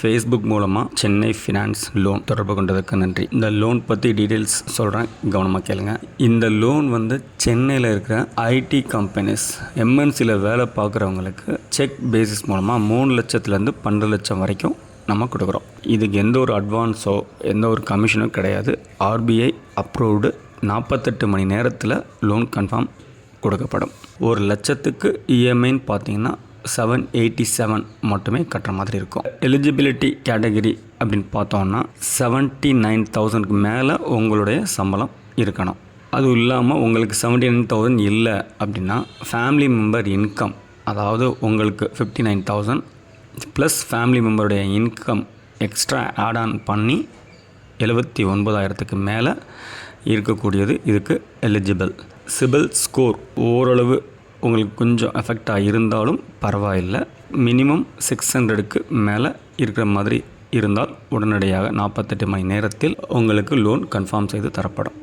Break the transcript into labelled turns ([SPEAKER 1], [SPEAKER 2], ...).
[SPEAKER 1] Facebook மூலமாக Chennai finance loan தொடர்பு கொண்டதுக்கு நன்றி. இந்த லோன் பற்றி டீட்டெயில்ஸ் சொல்கிறேன், கவனமாக கேளுங்க. இந்த லோன் வந்து சென்னையில் இருக்கிற ஐடி கம்பெனிஸ் எம்என்சியில் வேலை பார்க்குறவங்களுக்கு செக் பேசிஸ் மூலமாக 3 லட்சத்துலேருந்து 12 லட்சம் வரைக்கும் நம்ம கொடுக்குறோம். இதுக்கு எந்த ஒரு அட்வான்ஸோ எந்த ஒரு கமிஷனும் கிடையாது. ஆர்பிஐ அப்ரூவ்டு 48 மணி நேரத்தில் லோன் கன்ஃபார்ம் கொடுக்கப்படும். 1 லட்சத்துக்கு இஎம்ஐன்னு பார்த்தீங்கன்னா 787 மட்டுமே கட்டுற மாதிரி இருக்கும். எலிஜிபிலிட்டி கேட்டகரி அப்படின்னு பார்த்தோன்னா 79,000க்கு மேலே உங்களுடைய சம்பளம் இருக்கணும். அதுவும் இல்லாமல் உங்களுக்கு 79,000 இல்லை அப்படின்னா ஃபேமிலி மெம்பர் இன்கம், அதாவது உங்களுக்கு 59,000 ப்ளஸ் ஃபேமிலி மெம்பருடைய இன்கம் எக்ஸ்ட்ரா ஆட் ஆன் பண்ணி 79,000க்கு மேலே இருக்கக்கூடியது இதுக்கு எலிஜிபிள். சிபில் ஸ்கோர் ஓரளவு உங்களுக்கு கொஞ்சம் எஃபெக்டாக இருந்தாலும் பரவாயில்லை. மினிமம் 600க்கு மேலே இருக்கிற மாதிரி இருந்தால் உடனடியாக 48 மணி நேரத்தில் உங்களுக்கு லோன் கன்ஃபார்ம் செய்து தரப்படும்.